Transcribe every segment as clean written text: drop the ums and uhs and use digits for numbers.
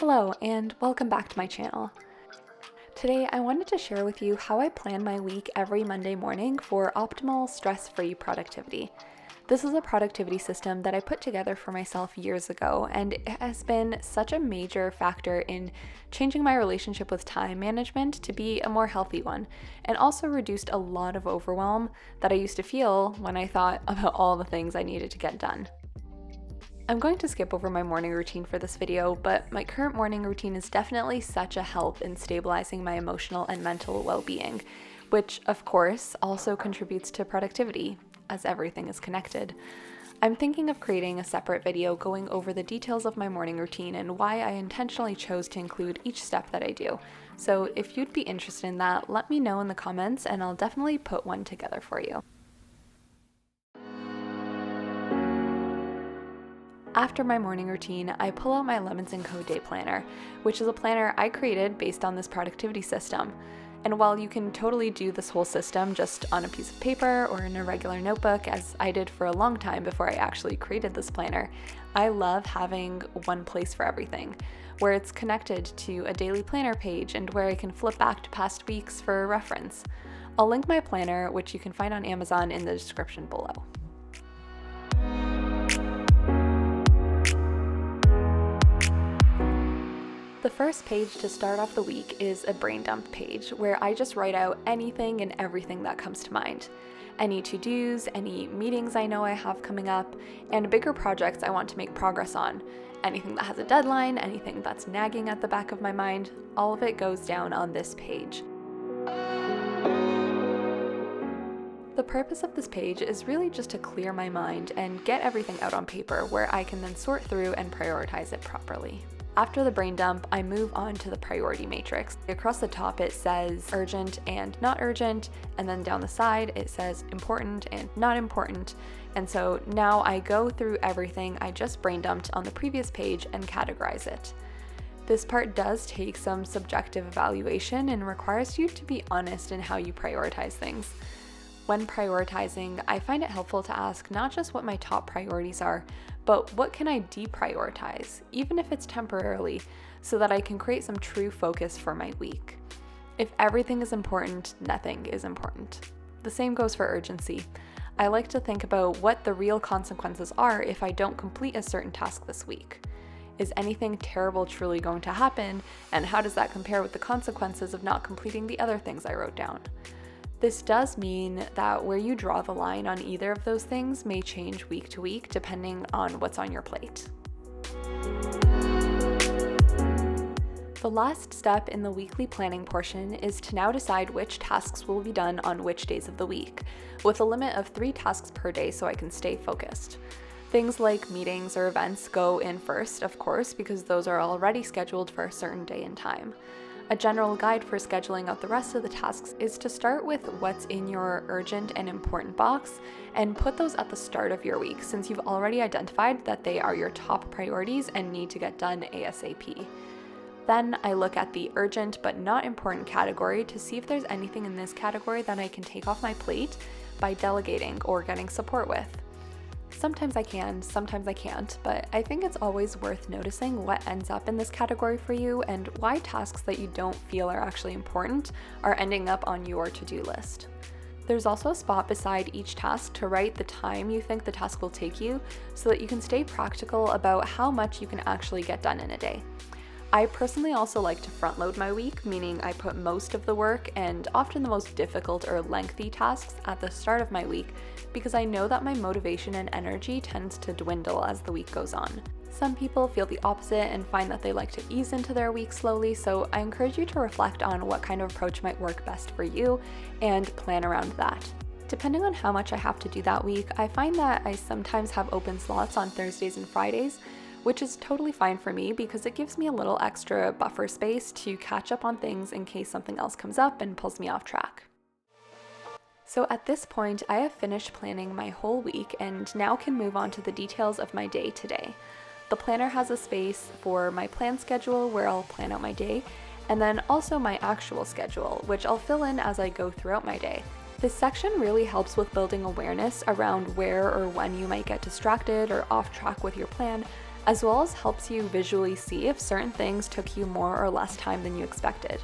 Hello and welcome back to my channel. Today I wanted to share with you how I plan my week every Monday morning for optimal stress-free productivity. This is a productivity system that I put together for myself years ago, and it has been such a major factor in changing my relationship with time management to be a more healthy one, and also reduced a lot of overwhelm that I used to feel when I thought about all the things I needed to get done. I'm going to skip over my morning routine for this video, but my current morning routine is definitely such a help in stabilizing my emotional and mental well-being, which of course also contributes to productivity, as everything is connected. I'm thinking of creating a separate video going over the details of my morning routine and why I intentionally chose to include each step that I do. So if you'd be interested in that, let me know in the comments and I'll definitely put one together for you. After my morning routine, I pull out my Lemons & Co. Day Planner, which is a planner I created based on this productivity system. And while you can totally do this whole system just on a piece of paper or in a regular notebook, as I did for a long time before I actually created this planner, I love having one place for everything, where it's connected to a daily planner page and where I can flip back to past weeks for reference. I'll link my planner, which you can find on Amazon, in the description below. The first page to start off the week is a brain dump page where I just write out anything and everything that comes to mind. Any to-dos, any meetings I know I have coming up, and bigger projects I want to make progress on. Anything that has a deadline, anything that's nagging at the back of my mind, all of it goes down on this page. The purpose of this page is really just to clear my mind and get everything out on paper where I can then sort through and prioritize it properly. After the brain dump, I move on to the priority matrix. Across the top it says urgent and not urgent, and then down the side it says important and not important. And so now I go through everything I just brain dumped on the previous page and categorize it. This part does take some subjective evaluation and requires you to be honest in how you prioritize things. When prioritizing, I find it helpful to ask not just what my top priorities are, but what can I deprioritize, even if it's temporarily, so that I can create some true focus for my week. If everything is important, nothing is important. The same goes for urgency. I like to think about what the real consequences are if I don't complete a certain task this week. Is anything terrible truly going to happen, and how does that compare with the consequences of not completing the other things I wrote down? This does mean that where you draw the line on either of those things may change week to week depending on what's on your plate. The last step in the weekly planning portion is to now decide which tasks will be done on which days of the week, with a limit of 3 tasks per day so I can stay focused. Things like meetings or events go in first, of course, because those are already scheduled for a certain day and time. A general guide for scheduling out the rest of the tasks is to start with what's in your urgent and important box and put those at the start of your week, since you've already identified that they are your top priorities and need to get done ASAP. Then I look at the urgent but not important category to see if there's anything in this category that I can take off my plate by delegating or getting support with. Sometimes I can, sometimes I can't, but I think it's always worth noticing what ends up in this category for you and why tasks that you don't feel are actually important are ending up on your to-do list. There's also a spot beside each task to write the time you think the task will take you so that you can stay practical about how much you can actually get done in a day. I personally also like to front load my week, meaning I put most of the work and often the most difficult or lengthy tasks at the start of my week because I know that my motivation and energy tends to dwindle as the week goes on. Some people feel the opposite and find that they like to ease into their week slowly, so I encourage you to reflect on what kind of approach might work best for you and plan around that. Depending on how much I have to do that week, I find that I sometimes have open slots on Thursdays and Fridays, which is totally fine for me because it gives me a little extra buffer space to catch up on things in case something else comes up and pulls me off track. So at this point, I have finished planning my whole week and now can move on to the details of my day today. The planner has a space for my plan schedule where I'll plan out my day, and then also my actual schedule, which I'll fill in as I go throughout my day. This section really helps with building awareness around where or when you might get distracted or off track with your plan, as well as helps you visually see if certain things took you more or less time than you expected.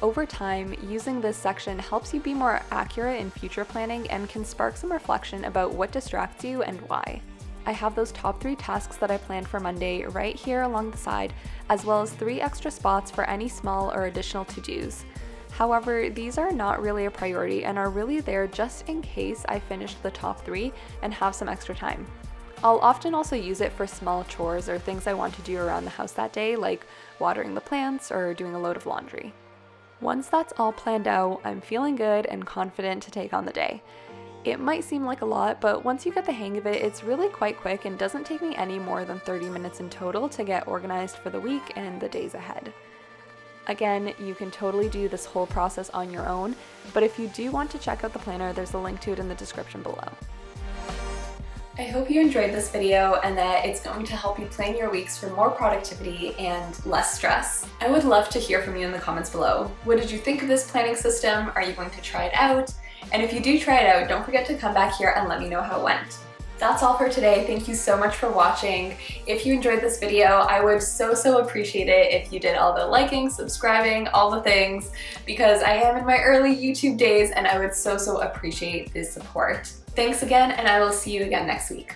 Over time, using this section helps you be more accurate in future planning and can spark some reflection about what distracts you and why. I have those top 3 tasks that I planned for Monday right here along the side, as well as 3 extra spots for any small or additional to-dos. However, these are not really a priority and are really there just in case I finish the top 3 and have some extra time. I'll often also use it for small chores or things I want to do around the house that day, like watering the plants or doing a load of laundry. Once that's all planned out, I'm feeling good and confident to take on the day. It might seem like a lot, but once you get the hang of it, it's really quite quick and doesn't take me any more than 30 minutes in total to get organized for the week and the days ahead. Again, you can totally do this whole process on your own, but if you do want to check out the planner, there's a link to it in the description below. I hope you enjoyed this video and that it's going to help you plan your weeks for more productivity and less stress. I would love to hear from you in the comments below. What did you think of this planning system? Are you going to try it out? And if you do try it out, don't forget to come back here and let me know how it went. That's all for today. Thank you so much for watching. If you enjoyed this video, I would so appreciate it if you did all the liking, subscribing, all the things, because I am in my early YouTube days and I would so appreciate the support. Thanks again, and I will see you again next week.